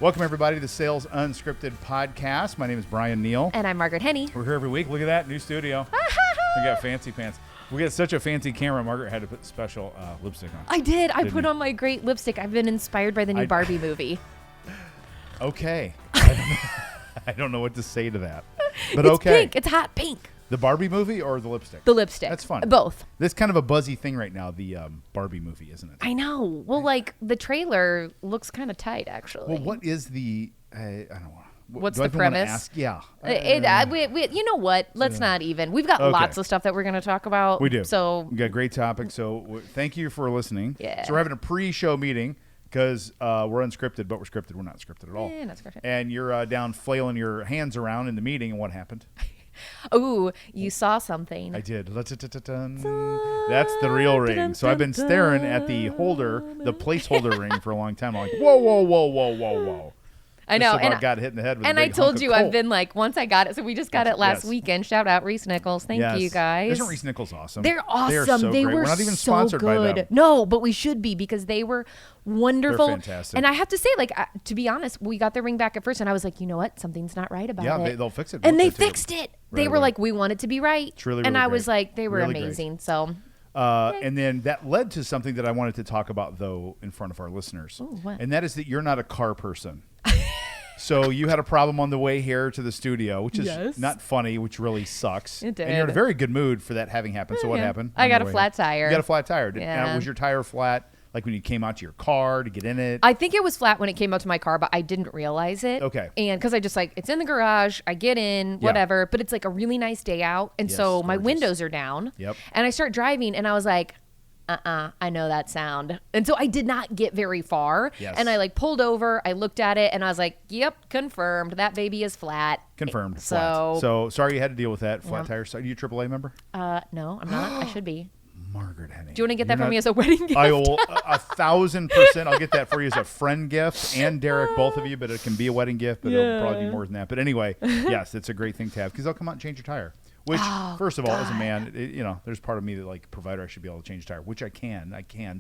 Welcome, everybody, to the Sales Unscripted podcast. My name is Bryan Neal. And I'm Margaret Henney. We're here every week. Look at that, new studio. We got fancy pants. We got such a fancy camera, Margaret had to put special lipstick on. I did. I put on my great lipstick. I've been inspired by the new Barbie movie. Okay. I don't know what to say to that. But it's okay. Pink. It's hot pink. The Barbie movie or the lipstick? The lipstick. That's fun. Both. That's kind of a buzzy thing right now, the Barbie movie, isn't it? I know. Well, like, the trailer looks kind of tight, actually. Well, what is the, I don't know. What's do the I even wanna premise? ask? Yeah. You know what? Let's not even. We've got lots of stuff that we're going to talk about. We do. So we got great topics. So thank you for listening. Yeah. So we're having a pre-show meeting because we're unscripted, but we're scripted. We're not scripted at all. Not scripted. And you're down flailing your hands around in the meeting, and what happened? Oh, you saw something. I did. That's the real ring. So I've been staring at the placeholder ring for a long time. I'm like, whoa, whoa, whoa, whoa, whoa, whoa. I know. And I got hit in the head with a big I told you, hunk of I've been like, once I got it. So we just got it last weekend. Shout out Reese Nichols. Thank you, guys. Isn't Reese Nichols awesome? They're awesome. They are so great. Were We're not even so sponsored good. by them. No, but we should be because they were wonderful. They're fantastic. And I have to say, like, to be honest, we got the ring back at first, and I was like, you know what? Something's not right about it. Yeah, they'll fix it. And they fixed it. They were like, we want it to be right. It's really, and really I was great. like, they were Really amazing. great. So. And then that led to something that I wanted to talk about, though, in front of our listeners. Ooh, what? And that is that you're not a car person. So you had a problem on the way here to the studio, which is not funny, which really sucks. It did. And you're in a very good mood for that having happened. So what happened? I got a flat tire. You got a flat tire. Yeah. Was your tire flat, like when you came out to your car to get in it? I think it was flat when it came out to my car, but I didn't realize it. Okay. And because I just it's in the garage, I get in, whatever, but it's like a really nice day out. And so my windows are down. Yep. And I start driving and I was like, I know that sound. And so I did not get very far. Yes. And I pulled over, I looked at it and I was like, yep, confirmed. That baby is flat. Confirmed. So, so sorry you had to deal with that. Flat tire. So, are you a AAA member? no, I'm not. I should be. Margaret Henney. Do you want to get that for me as a wedding gift? I will 1,000%. I'll get that for you as a friend gift, and Derek, both of you. But it can be a wedding gift, but it'll probably be more than that. But anyway, yes, it's a great thing to have because they'll come out and change your tire. Which, first of all, as a man, there's part of me that provider, I should be able to change a tire, which I can.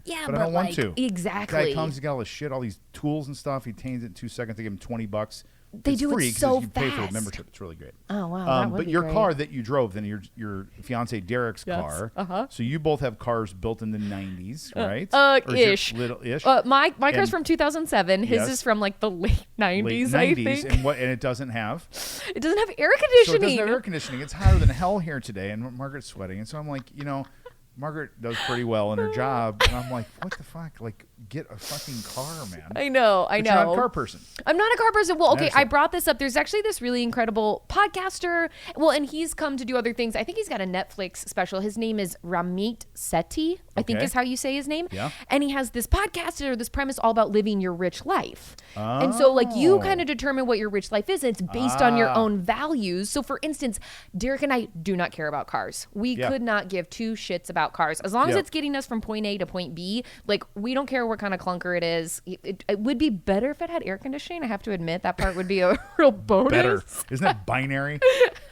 Yeah, but I don't want to. Exactly. Guy comes, he's got all this shit, all these tools and stuff. He changes it in 2 seconds. They give him $20. They do free it so you pay for the membership. It's really great. Oh, wow. That would but be your great. car that you drove, then your fiance Derek's car. So you both have cars built in the 90s, right? Ish. Ish. My car's from 2007. His is from the late 90s, I think. And it doesn't have? It doesn't have air So conditioning. it doesn't have air conditioning. It's hotter than hell here today, and Margaret's sweating. And so I'm like, Margaret does pretty well in her job, and I'm like, what the fuck? Get a fucking car, man. I know. You're not a car person. I'm not a car person. Well, okay, I brought this up. There's actually this really incredible podcaster. Well, and he's come to do other things. I think he's got a Netflix special. His name is Ramit Sethi, I think is how you say his name. Yeah. And he has this podcast or this premise all about living your rich life. And so you kind of determine what your rich life is. And it's based on your own values. So for instance, Derek and I do not care about cars. We could not give two shits about cars. As long as it's getting us from point A to point B, we don't care what kind of clunker it is. It would be better if it had air conditioning. I have to admit that part would be a real bonus. Better. Isn't that binary?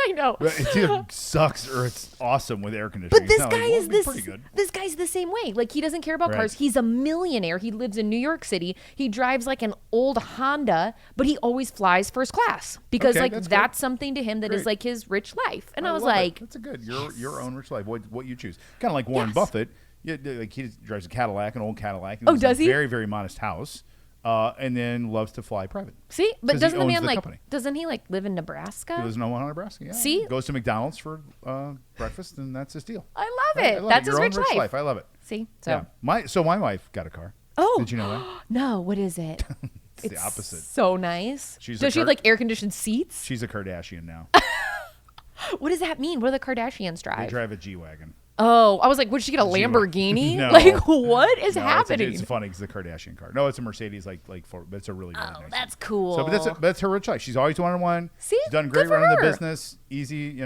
I know. It either sucks or it's awesome with air conditioning. But this guy is pretty good. This guy's the same way. He doesn't care about cars. He's a millionaire. He lives in New York City. He drives an old Honda, but he always flies first class because that's something to him that is his rich life. And I was like, that's a good your own rich life. What you choose. Kind of like Warren Buffett. Yeah, he drives a Cadillac, an old Cadillac. And does he? Very, very modest house, and then loves to fly private. See, but doesn't the man company. doesn't he live in Nebraska? He lives in Omaha, Nebraska. Yeah. See, goes to McDonald's for breakfast, and that's his deal. I love it. That's his rich life. I love it. See, my wife got a car. Oh, did you know that? No, what is it? It's the opposite. So nice. Does she have air conditioned seats? She's a Kardashian now. What does that mean? What do the Kardashians drive? They drive a G-Wagon. Oh, I was like, would she get a Lamborghini? No. What is happening? It's funny because the Kardashian car. No, it's a Mercedes, but it's a really, really nice. That's cool. So, but that's her rich life. She's always one-on-one. See, she's done great good for running the her. business. Easy,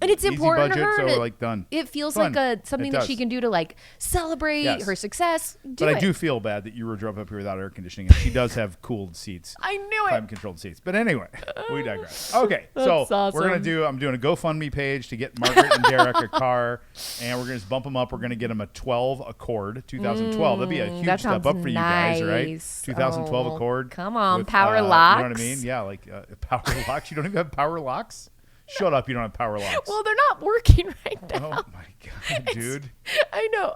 And it's easy important budget, to her. so to, like done. It feels Fun. like something that she can do to like celebrate her success. I do feel bad that you were drove up here without air conditioning, and she does have cooled seats. I knew it. Climate-controlled seats. But anyway, we digress. Okay, so awesome. I'm doing a GoFundMe page to get Margaret and Derek a car, and we're going to bump them up. We're going to get them a 12 Accord, 2012. That'd be a huge step up for you guys, right? 2012 Accord. Come on, with, power locks. You know what I mean? Yeah, like power locks. You don't even have power locks? Shut up! You don't have power locks. Well, they're not working right now. Oh my god, dude! I know.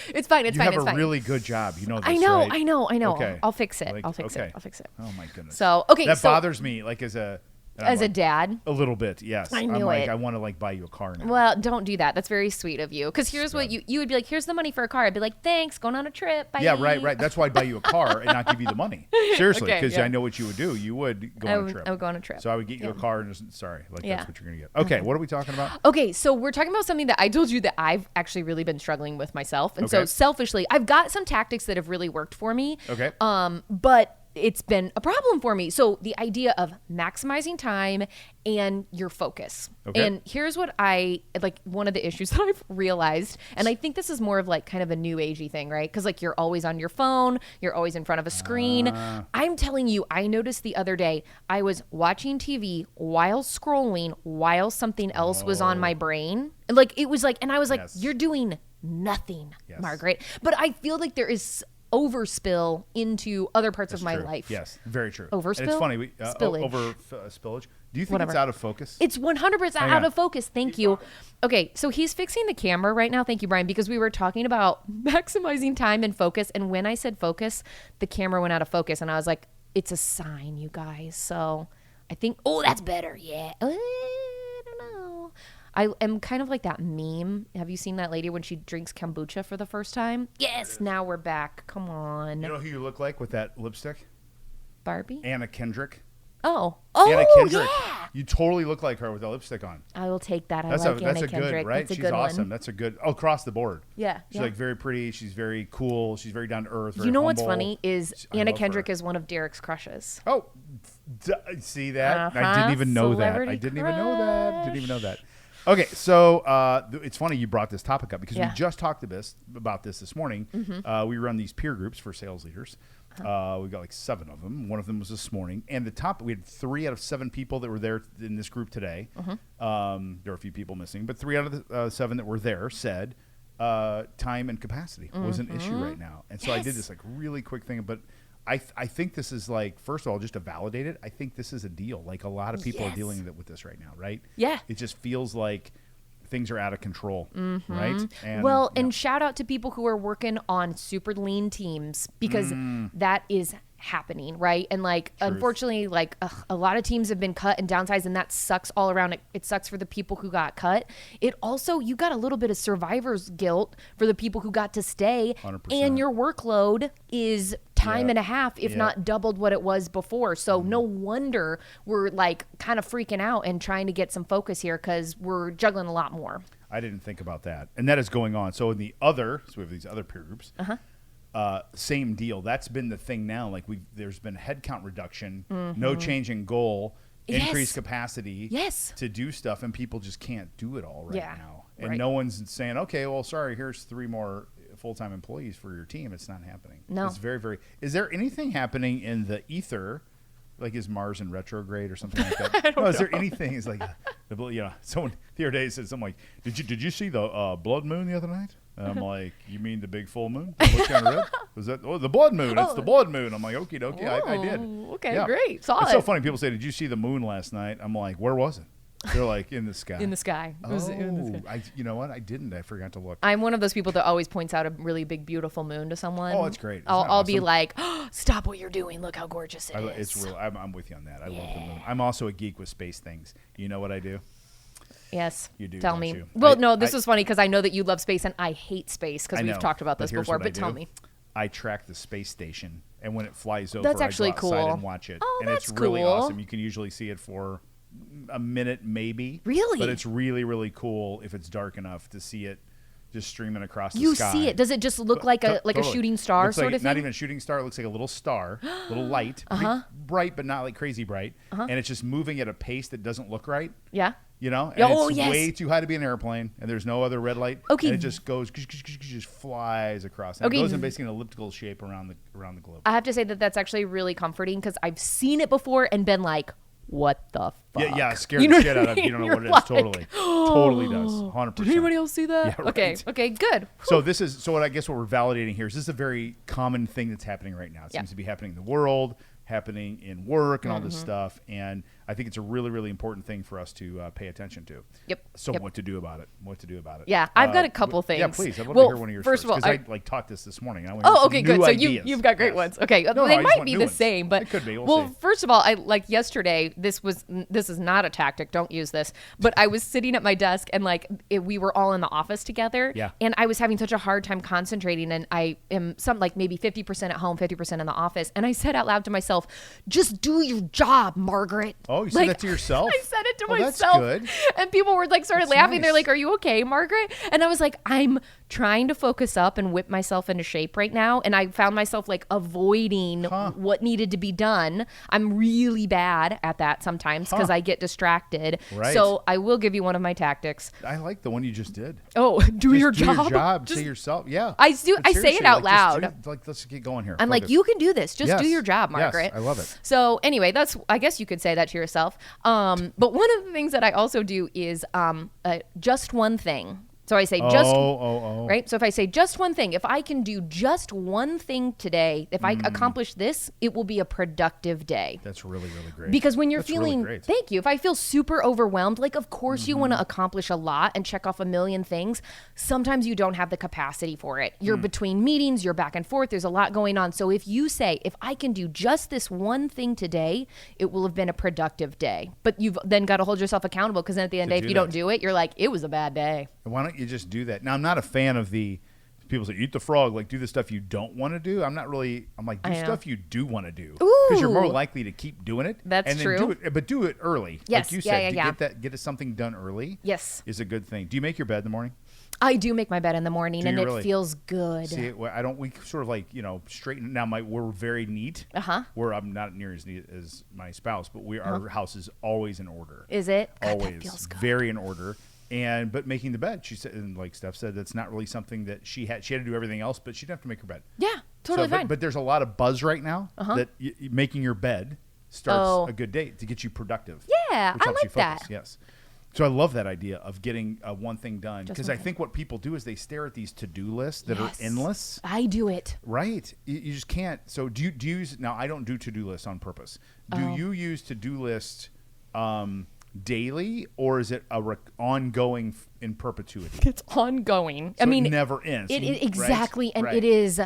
It's fine. It's you fine. have it's a fine. really good job. You know this, I know. right? I know. Okay. I'll fix it. Like, I'll fix it. Oh my goodness. So okay, that bothers me. Like as a dad. A little bit, yes. I knew I'm like, it. I want to like buy you a car now. Well, don't do that. That's very sweet of you. Because here's what you would be like. Here's the money for a car. I'd be like, thanks. Going on a trip. Bye. Yeah, right. That's why I'd buy you a car and not give you the money. Seriously, Okay, because yeah. I know what you would do. You would go on a trip. I would go on a trip. So I would get you a car and just, that's what you're gonna get. Okay, what are we talking about? Okay, so we're talking about something that I told you that I've actually really been struggling with myself. And so selfishly, I've got some tactics that have really worked for me. Okay. But it's been a problem for me. So the idea of maximizing time and your focus. Okay. And here's what I like, one of the issues that I've realized, and I think this is more of like kind of a new agey thing, right? Because like you're always on your phone, you're always in front of a screen. I'm telling you, I noticed the other day I was watching TV while scrolling while something else was on my brain. Like it was like, and I was like, you're doing nothing, Margaret. But I feel like there is overspill into other parts of my life. Yes, very true. Overspill? And it's funny. Spillage. Spillage. Do you think it's out of focus? It's 100% out of focus. Thank you. Okay, so he's fixing the camera right now. Thank you, Bryan, because we were talking about maximizing time and focus. And when I said focus, the camera went out of focus. And I was like, it's a sign, you guys. So I think, that's better. Yeah. I don't know. I am kind of like that meme. Have you seen that lady when she drinks kombucha for the first time? Yes, now we're back. Come on. You know who you look like with that lipstick? Barbie? Anna Kendrick. Oh, Anna Kendrick. yeah. You totally look like her with that lipstick on. I will take that. That's Anna a Kendrick. good, right? That's a She's good awesome. one. That's a good, across the board. Yeah. She's like very pretty. She's very cool. She's very down to earth. You know what's humble. funny is Anna Kendrick is one of Derek's crushes. Oh, see that? I didn't even know that. I didn't even know that. Okay, so it's funny you brought this topic up because we just talked about this morning. Mm-hmm. We run these peer groups for sales leaders. We got like 7 of them. One of them was this morning, and we had 3 out of 7 people that were there in this group today. Mm-hmm. There were a few people missing, but 3 out of the 7 that were there said time and capacity was an issue right now. And so I did this like really quick thing, but I think this is like, first of all, just to validate it, I think this is a deal. Like a lot of people are dealing with this right now, right? Yeah. It just feels like things are out of control, right? And, and shout out to people who are working on super lean teams because that is happening, right? And like, unfortunately, like a lot of teams have been cut and downsized, and that sucks all around. It sucks for the people who got cut. It also, you got a little bit of survivor's guilt for the people who got to stay, 100%. and your workload is time and a half, if not doubled what it was before. So no wonder we're like kind of freaking out and trying to get some focus here because we're juggling a lot more. I didn't think about that. And that is going on. So in the other, so we have these other peer groups, same deal. That's been the thing now. Like there's been headcount reduction, no change in goal, increased capacity to do stuff, and people just can't do it all now. And no one's saying, okay, well, sorry, here's 3 more full-time employees for your team. It's not happening. No. It's very, very. Is there anything happening in the ether? Like, is Mars in retrograde or something like that? Is there anything? It's like, someone the other day said something like, "Did you see the blood moon the other night?" And I'm like, "You mean the big full moon? What kind of red? Was that the blood moon? It's the blood moon." I'm like, "Okie dokie, I did." Okay, great, solid. It's so funny. People say, "Did you see the moon last night?" I'm like, "Where was it?" They're like, in the sky. In the sky. It was in the sky. You know what? I didn't. I forgot to look. I'm one of those people that always points out a really big, beautiful moon to someone. Oh, it's great. I'll be like, oh, stop what you're doing. Look how gorgeous it is. It's real. I'm with you on that. I love the moon. I'm also a geek with space things. You know what I do? Yes. You do. Tell me. You? Well, no, this was funny because I know that you love space and I hate space because we've talked about this before. But tell me. I track the space station, and when it flies over, that's I actually go outside cool. and watch it. Oh, and that's it's really cool. awesome. You can usually see it for a minute, maybe. Really? But it's really, really cool if it's dark enough to see it just streaming across the You sky. see it. Does it just look like a Totally. shooting star Looks sort like, of thing? Not even a shooting star. It looks like a little star, little light, pretty bright, but not like crazy bright. And it's just moving at a pace that doesn't look right. Yeah. You know, and it's yes. way too high to be an airplane, and there's no other red light. Okay. And it just goes, just flies across. And Okay. it goes in basically an elliptical shape around the globe. I have to say that that's actually really comforting because I've seen it before and been like, what the fuck? Yeah, scared You the know shit what out I of you. mean? Don't know You're what it is. like, Totally does. 100%. Did anybody else see that? Yeah, right. Okay, good. So what I guess what we're validating here is this is a very common thing that's happening right now. It seems to be happening in the world, happening in work and all this stuff. And I think it's a really, really important thing for us to pay attention to. Yep. So Yep. what to do about it? Yeah, I've got a couple things. Yeah, please. I'd love to hear one of yours first of all, because I taught this morning. And I Oh, want okay, some good. new So ideas. you've got great Yes. ones. Okay, No, they I just might want be new the ones. same, but It could be. We'll see. first of all, like yesterday, this is not a tactic. Don't use this. But I was sitting at my desk and we were all in the office together. Yeah. And I was having such a hard time concentrating, and I am maybe 50% at home, 50% in the office. And I said out loud to myself, "Just do your job, Margaret." Oh, you said that to yourself? I said it to Well, that's myself. good. And people were started That's laughing. They're nice. like, "Are you okay, Margaret?" And I was like, "I'm trying to focus up and whip myself into shape right now." And I found myself avoiding what needed to be done. I'm really bad at that sometimes because I get distracted. Right. So I will give you one of my tactics. I like the one you just did. Oh, do your Do job. your job. Just- Say yourself. Yeah. I do. But I say it seriously, out just loud. let's get going here. I'm like, Focus. you can do this. Just do Yes. your job, Yes, Margaret. I love it. So anyway, I guess you could say that to yourself. But one of the things that I also do is just one thing. So I say right? So if I say just one thing, if I can do just one thing today, if I accomplish this, it will be a productive day. That's really, really great. Because when you're That's really feeling, great. thank you, if I feel super overwhelmed, of course you want to accomplish a lot and check off a million things. Sometimes you don't have the capacity for it. You're between meetings, you're back and forth, there's a lot going on. So if you say, if I can do just this one thing today, it will have been a productive day. But you've then got to hold yourself accountable because then at the end of the day, if you don't do it, you're like, it was a bad day. Why don't you just do that? Now, I'm not a fan of the people say eat the frog, do the stuff you don't want to do. I'm like, do stuff you do want to do because you're more likely to keep doing it. That's and then true. Do it, but do it early. Yes. Like you said, Yeah. get something done early. Yes. Is a good thing. Do you make your bed in the morning? I do make my bed in the morning Do and you it really? feels good. See, I don't. We sort of straighten. Now, we're very neat. Where I'm not near as neat as my spouse, but our house is always in order. Is it? God, Always that feels good. very in order. But making the bed, she said, and like Steph said, that's not really something that she had. She had to do everything else, but she'd have to make her bed. Yeah, totally fine. But there's a lot of buzz right now that making your bed starts a good day to get you productive. Yeah, which I helps you like focus. that. Yes. So I love that idea of getting one thing done because I think what people do is they stare at these to-do lists that are endless. I do it. Right. You just can't. So do you use, now I don't do to-do lists on purpose. Do you use to-do lists daily, or is it ongoing in perpetuity? It's ongoing. So I mean, it never ends. Exactly. Right? And Right. it is,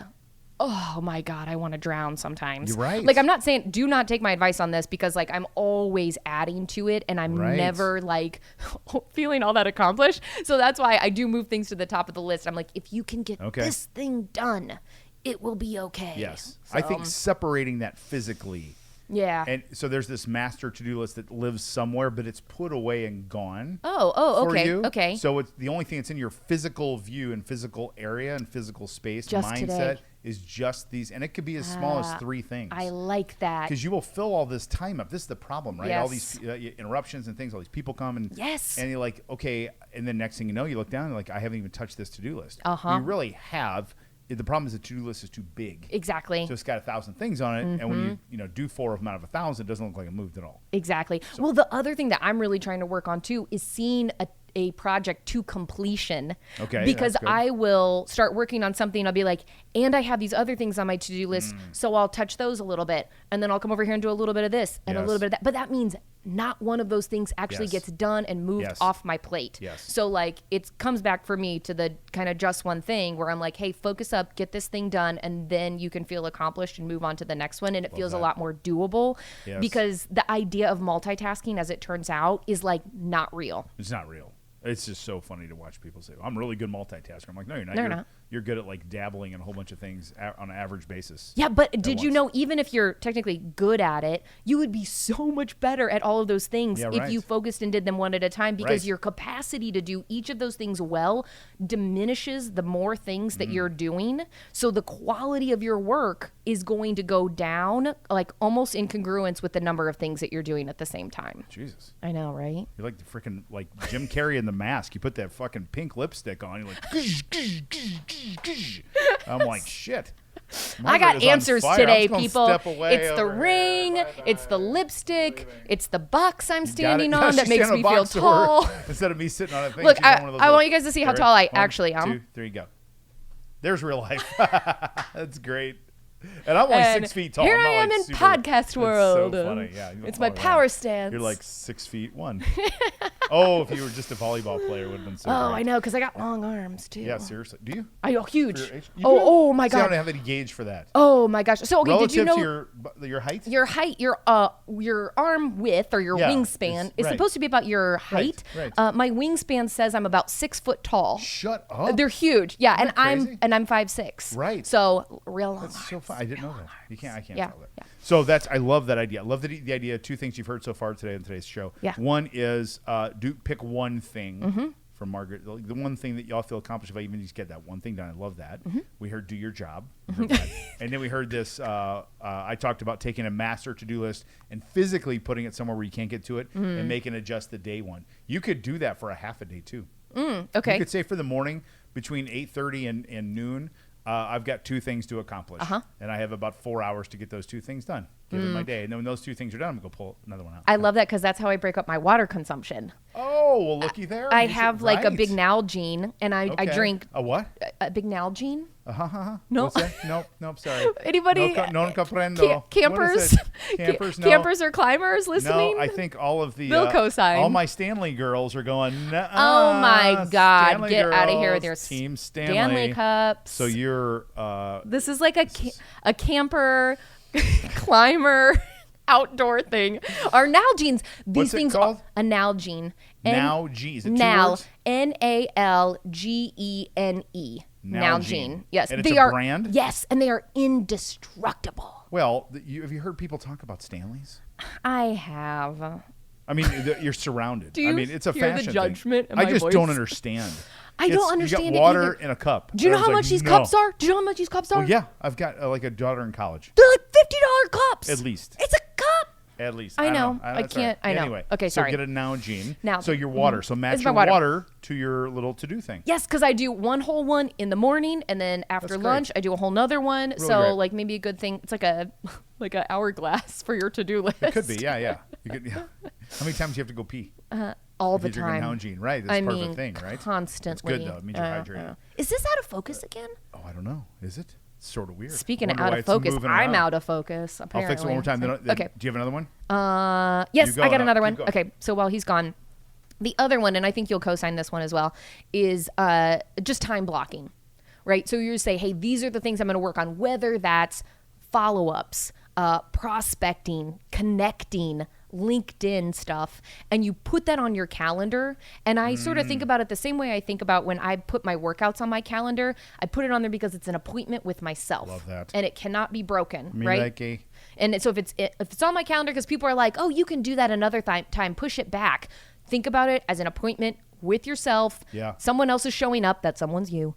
oh my God, I want to drown sometimes. You're right. I'm not saying, do not take my advice on this because I'm always adding to it and I'm never feeling all that accomplished. So that's why I do move things to the top of the list. I'm like, if you can get this thing done, it will be okay. Yes. So, I think separating that physically. Yeah. And so there's this master to-do list that lives somewhere, but it's put away and gone. Oh, for okay. you. Okay. So it's the only thing that's in your physical view and physical area and physical space Just mindset today. is just these, and it could be as small as 3 things. I like that. Because you will fill all this time up. This is the problem, right? Yes. All these interruptions and things. All these people come and and you're like, okay. And then next thing you know, you look down and like, I haven't even touched this to-do list. You really have. The problem is the to-do list is too big. Exactly. So it's got 1,000 things on it, and when you do 4 of them out of 1,000, it doesn't look like it moved at all. Exactly. So, well, the other thing that I'm really trying to work on too is seeing a project to completion. Okay. Because that's good. I will start working on something. I'll be like, and I have these other things on my to-do list, so I'll touch those a little bit, and then I'll come over here and do a little bit of this and a little bit of that. But that means not one of those things actually gets done and moved off my plate. Yes. So it comes back for me to the kind of just one thing where I'm like, hey, focus up, get this thing done, and then you can feel accomplished and move on to the next one. And it feels a lot more doable because the idea of multitasking, as it turns out, is not real. It's not real. It's just so funny to watch people say, I'm really good multitasker. I'm like, no, you're not. No, you're not. You're good at like dabbling in a whole bunch of things on an average basis. Yeah, but did you know even if you're technically good at it, you would be so much better at all of those things if you focused and did them one at a time, because your capacity to do each of those things well diminishes the more things that you're doing. So the quality of your work is going to go down, like almost in congruence with the number of things that you're doing at the same time. Jesus. I know, right? You're like the freaking like Jim Carrey in The Mask. You put that fucking pink lipstick on. You're like, I'm like, shit. I got answers today, people. It's the here. ring, it's the lipstick, it's the box I'm standing on that makes me stand on a feel box to her tall. Instead of me sitting on a thing. Look, she's on one of those I little- want you guys to see how tall I actually am. 1, 2, 3, go. There's real life. That's great. And I'm only 6 feet tall. Here I'm not I am like in super, podcast world. It's so funny. Yeah, it's my power stance. You're like 6'1". Oh, if you were just a volleyball player, it would have been so. Oh, great. I know, because I got long arms too. Yeah, seriously. Do you? I know, huge. For your age? You do? Oh my See, I god. don't have any gauge for that. Oh my gosh. So okay, Relative did you know to your height? your height, your arm width or your wingspan is right. supposed to be about your height. Right. My wingspan says I'm about 6 foot tall. Shut up. They're huge. Yeah, Isn't that crazy? and I'm 5'6". Right. So real long. That's so fun. I didn't know that. I can't Yeah, tell that. yeah. So I love that idea. I love the idea of 2 things you've heard so far today on today's show. Yeah. One is pick one thing from Margaret. The one thing that y'all feel accomplished if I even just get that one thing done. I love that. We heard do your job. We heard that. And then we heard this. I talked about taking a master to-do list and physically putting it somewhere where you can't get to it and making it just the day one. You could do that for a half a day too. Okay. You could say for the morning between 8:30 and noon, I've got 2 things to accomplish. And I have about 4 hours to get those 2 things done, given my day. And then when those 2 things are done, I'm going to go pull another one out. I love that because that's how I break up my water consumption. Oh, well, looky there. I have like a big Nalgene, and I drink a what? a big Nalgene. No. What's that? Nope, sorry. Anybody? Non comprendo. Campers? Campers, no. Campers or climbers listening? No, I think all of the... They'll cosign. All my Stanley girls are going, oh my God, Stanley get girls, out of here with your Team Stanley cups. So you're... this is like a camper, climber, outdoor thing. Our Nalgenes, these What's things it called? Are a Nalgene. Nalgene. Is it 2 Nal, words? Nalgene. Nalgene. Yes. And it's they a are, brand? Yes, and they are indestructible. Well, have you heard people talk about Stanleys? I have. I mean, you're surrounded. Do you I mean, it's a hear the fashion judgment thing. in I my just voice? don't understand. I don't understand You it got water either. in a cup. Do you know And I how was much like, these no. cups are? Do you know how much these cups are? Oh, yeah. I've got like a daughter in college. They're like $50 cups. At least. It's a cup. At least. I don't know. I That's all can't. right. I know. Anyway. Okay, sorry. So get a Nalgene. Now, So your water. So match It's my your water. water to your little to-do thing. Yes, because I do one whole one in the morning, and then after That's lunch great. I do a whole nother one. Really so great. like maybe a good thing. It's like a hourglass for your to-do list. It could be. Yeah. You could, yeah. How many times do you have to go pee? all If the you drink a time. Nalgene, right? That's I part mean, of the thing, right? constantly. It's good though. It means you're hydrated. Is this out of focus again? Oh, I don't know. Is it? It's sort of weird. Speaking of Wonder out why of it's focus, moving I'm around. out of focus. I'll Apparently. fix it one more time. Then, Okay. Do you have another one? Yes, You go, I got and another I'll one. keep going. Okay, so while he's gone, the other one, and I think you'll co-sign this one as well, is just time blocking, right? So you say, hey, these are the things I'm going to work on, whether that's follow-ups, prospecting, connecting, LinkedIn stuff, and you put that on your calendar. And I sort of think about it the same way I think about when I put my workouts on my calendar. I put it on there because it's an appointment with myself. Love that. And it cannot be broken, Me right? like a- And so if it's on my calendar, because people are like, oh, you can do that another time, push it back. Think about it as an appointment with yourself. Yeah. Someone else is showing up. That someone's you.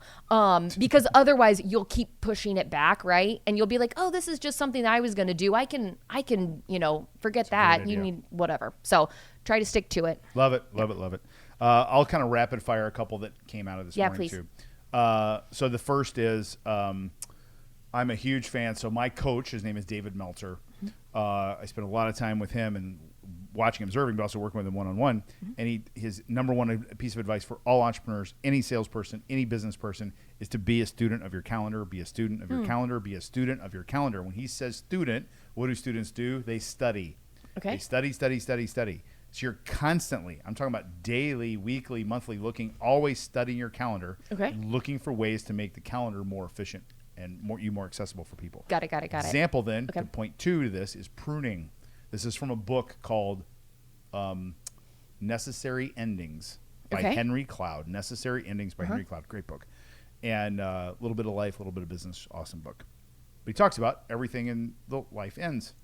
Because otherwise you'll keep pushing it back, right? And you'll be like, oh, this is just something that I was going to do. I can, forget that. You idea. need whatever. So try to stick to it. Love it. I'll kind of rapid fire a couple that came out of this morning please. too. So the first is I'm a huge fan. So my coach, his name is David Meltzer. I spent a lot of time with him and watching, observing, but also working with him one-on-one. And his number one piece of advice for all entrepreneurs, any salesperson, any business person, is to be a student of your calendar, be a student of your calendar, be a student of your calendar. When he says student, what do students do? They study. Okay. They study. So you're constantly, I'm talking about daily, weekly, monthly, always studying your calendar, Okay. looking for ways to make the calendar more efficient and more accessible for people. Got it. Example then, Okay. to point 2 to this, is pruning. This is from a book called Necessary Endings. by Okay. Henry Cloud. Necessary Endings by Henry Cloud. Great book. And a little bit of life, a little bit of business. Awesome book. But he talks about everything in the life ends.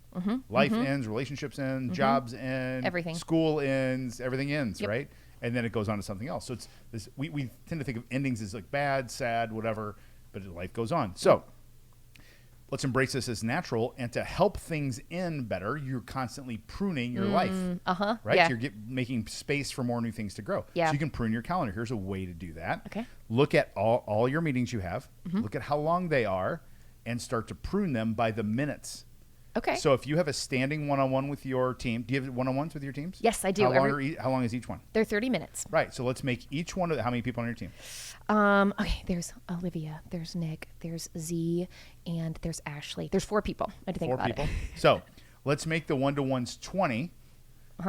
Life ends, relationships end, jobs end, Everything. school ends, everything ends, Yep. right? And then it goes on to something else. So it's this. We tend to think of endings as like bad, sad, whatever, but life goes on. So let's embrace this as natural, and to help things end better, you're constantly pruning your life, right? Yeah. You're making space for more new things to grow. Yeah. So you can prune your calendar. Here's a way to do that. Okay. Look at all your meetings you have. Look at how long they are, and start to prune them by the minutes. Okay. So if you have a standing one-on-one with your team, do you have one-on-ones with your teams? Yes, I do. How long is each one? They're 30 minutes. Right. So let's make each one of how many people on your team? Okay, there's Olivia, there's Nick, there's Z, and there's Ashley. There's 4 people. I had to think 4 about people. it. So let's make the one-to-ones 20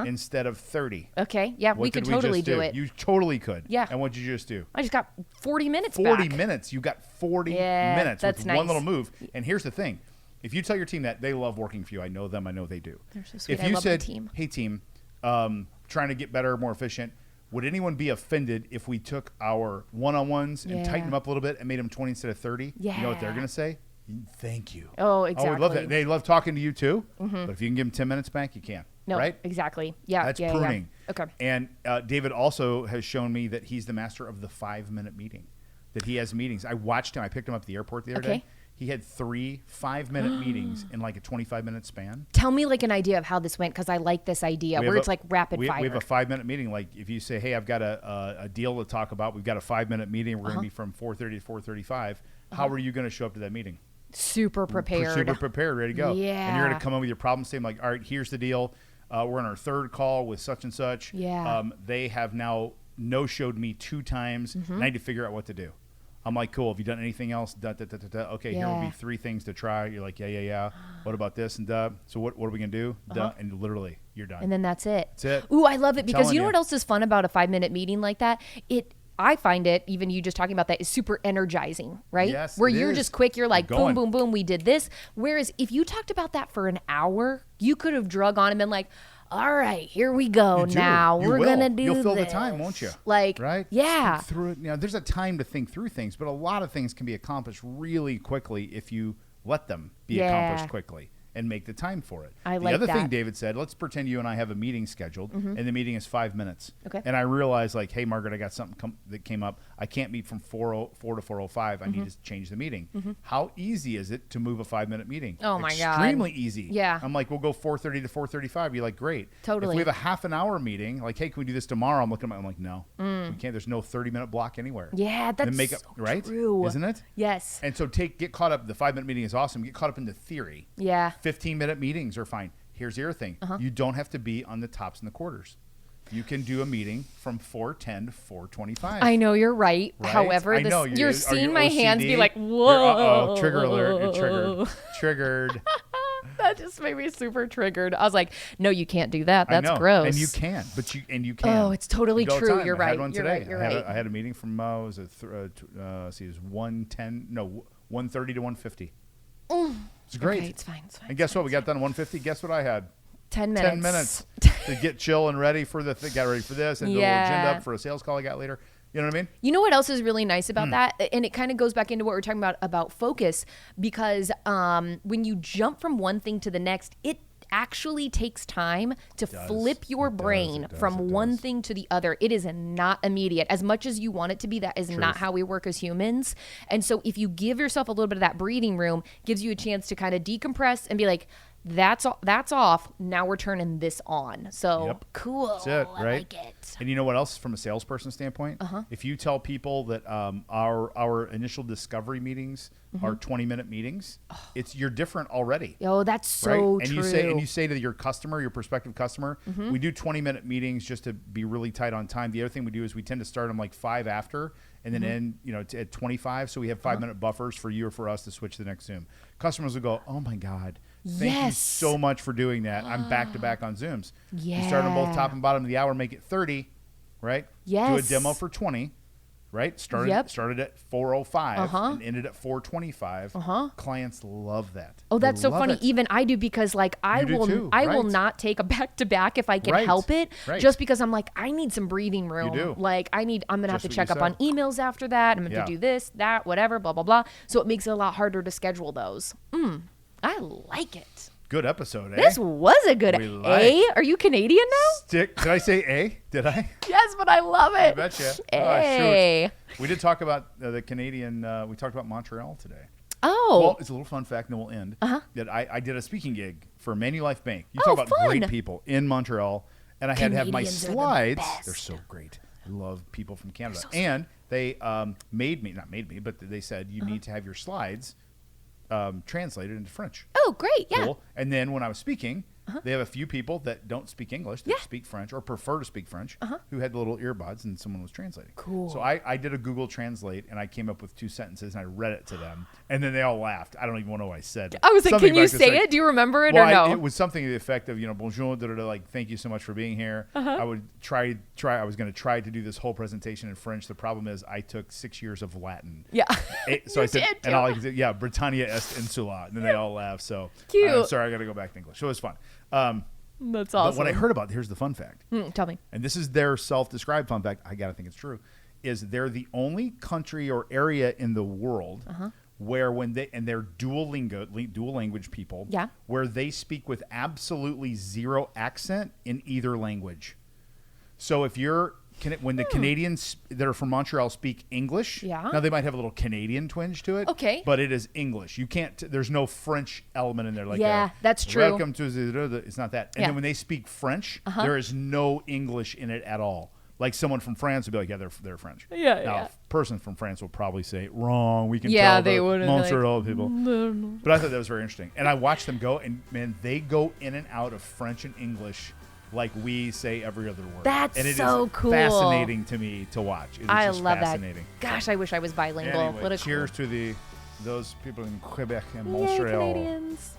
instead of 30. Okay, yeah, What we could did totally just do it. You totally could. Yeah. And what did you just do? I just got 40 minutes 40 back. minutes. You got 40 Yeah, minutes that's with nice. one little move. And here's the thing. If you tell your team that, they love working for you. I know them. I know they do. They're so sweet. If I you love the said, team. hey, team, trying to get better, more efficient, would anyone be offended if we took our one-on-ones and Yeah. tightened them up a little bit and made them 20 instead of 30? You know what they're Yeah. going to say? Thank you. Oh, I would love exactly. that. They love talking to you too. But if you can give them 10 minutes back, you can. No, right? exactly. Yeah, That's yeah, pruning. Yeah. Okay. And David also has shown me that he's the master of the 5-minute meeting. That he has meetings. I watched him. I picked him up at the airport the other Okay. day. He had 3 5-minute meetings in like a 25-minute span. Tell me like an idea of how this went, because I like this idea We where have it's like rapid fire. We have a 5-minute meeting. Like if you say, hey, I've got a deal to talk about. We've got a 5-minute meeting. We're going to be from 4:30 to 4:35. How are you going to show up to that meeting? Super prepared. Super prepared, ready to go. And you're Yeah. going to come in with your problem statement like, all right, here's the deal. We're on our 3rd call with such and such. Yeah. They have now no-showed me 2 times. And I need to figure out what to do. I'm like, cool. Have you done anything else? Okay, here will be Yeah. 3 things to try. You're like, yeah. What about this? And so what are we going to do? And literally, you're done. And then that's it. That's it. Ooh, I love it, I'm because telling you know you. what else is fun about a 5-minute meeting like that? I find it, even you just talking about that, is super energizing, right? Yes, Where it you're is. just quick, you're like, You're boom, going. boom, boom, we did this. Whereas if you talked about that for an hour, you could have drug on and been like, all right, here we go You do. now. You We're will. going to do You'll fill the this. time, won't you? Like, Right? yeah. Think through it. There's a time to think through things, but a lot of things can be accomplished really quickly if you let them be Yeah. accomplished quickly and make the time for it. I the like other thing that. David said, let's pretend you and I have a meeting scheduled, and the meeting is 5 minutes. Okay. And I realize, like, hey, Margaret, I got something that came up. I can't meet from 4 to 4:05. I need to change the meeting. How easy is it to move a 5-minute meeting? Oh, my God. Extremely easy. Yeah. I'm like, we'll go 4:30 to 4:35. You're like, great. Totally. If we have a half an hour meeting, like, hey, can we do this tomorrow? I'm looking at I'm like, no, we can't. There's no 30-minute block anywhere. Yeah, that's Then so right? true. Isn't it? Yes. And so get caught up. The 5-minute meeting is awesome. Get caught up in the theory. Yeah. 15-minute meetings are fine. Here's the other thing. You don't have to be on the tops and the quarters. You can do a meeting from 4:10 to 4:25. I know you're right. Right? However, I know, you're are seeing you my hands be OCD? like, You're, whoa. trigger alert. You're triggered. Triggered. That just made me super triggered. I was like, no, you can't do that. I That's know. gross. And you can, but you can. Oh, it's totally You do all the true. time. You're I had right. one You're today. right. You're I right. had a meeting from was it let's see, it was 1:30 to 1:50. It's great. Okay, it's fine. It's fine. And guess what? We got done at 1:50. Guess what I had? 10 minutes. 10 minutes to get chill and ready for get ready for this and do a little agenda Yeah. up for a sales call I got later. You know what I mean? You know what else is really nice Hmm. about that? And it kind of goes back into what we're talking about focus, because when you jump from one thing to the next, it actually takes time to flip your It does. brain It does. from It one does. thing to the other. It is not immediate. As much as you want it to be, that is not how we work as humans. And so if you give yourself a little bit of that breathing room, gives you a chance to kind of decompress and be like, that's off. Now we're turning this on. So Yep. cool. That's it, I right? like it. And you know what else from a salesperson standpoint? If you tell people that our initial discovery meetings are 20-minute meetings, you're different already. Oh, that's so right? And true. you say to your customer, your prospective customer, we do 20-minute meetings just to be really tight on time. The other thing we do is we tend to start them like 5 after and then end at 25, so we have 5-minute buffers for you or for us to switch to the next Zoom. Customers will go, oh my God, thank you Yes. so much for doing that. I'm back to back on Zooms. You start them both Yeah. top and bottom of the hour, make it 30, right? Do a Yes. demo for 20. right? Started at 4:05 and ended at 4:25. Clients love that. Oh, that's so funny. It. Even I do, because like I will not take a back-to-back if I can help it, just because I'm like, I need some breathing room. You do. Like I'm gonna have to check up on emails after that. I'm gonna have to do this, that, whatever, blah blah blah. So it makes it a lot harder to schedule those. I like it. Good episode, eh? This was a good Are you Canadian now? Did I say A? Did I? Yes, but I love it. I betcha. A. We did talk about the Canadian. We talked about Montreal today. Oh. Well, it's a little fun fact, and then we'll end. That I did a speaking gig for Manulife Bank. You talk about fun. great people in Montreal, and I had to have my Canadians are the slides. best. They're so great. I love people from Canada. And they not made me, but they said you need to have your slides translated into French. Oh, great. Yeah. Cool. And then when I was speaking, they have a few people that don't speak English, that speak French or prefer to speak French, who had the little earbuds, and someone was translating. Cool. So I did a Google Translate, and I came up with 2 sentences, and I read it to them, and then they all laughed. I don't even know what I said. I was like, Something can you back to say it? Do you remember it well, or no? It was something to the effect of, bonjour, like, thank you so much for being here. I would try. I was going to try to do this whole presentation in French. The problem is I took 6 years of Latin. Yeah. So I said, and all I could say, Britannia est insula. And then they all laughed. So cute. I'm sorry, I got to go back to English. So it was fun. That's awesome. But what I heard about, here's the fun fact. Tell me. And this is their self-described fun fact. I got to think it's true. Is they're the only country or area in the world where they're dual language people, where they speak with absolutely zero accent in either language. So when the Canadians that are from Montreal speak English, now they might have a little Canadian twinge to it, but it is English. You can't. There's no French element in there. Like that's true. Welcome to it's not that. And then when they speak French, there is no English in it at all. Like someone from France would be like, they're French. Now, a person from France will probably say wrong. We can tell they would Montreal people. But I thought that was very interesting. And I watched them go, and man, they go in and out of French and English like we say every other word. That's and it so is cool. Fascinating to me to watch. It is I just love fascinating. that. Gosh, I wish I was bilingual. Anyway, What a cheers to those people in Quebec and Yay, Montreal. Canadians.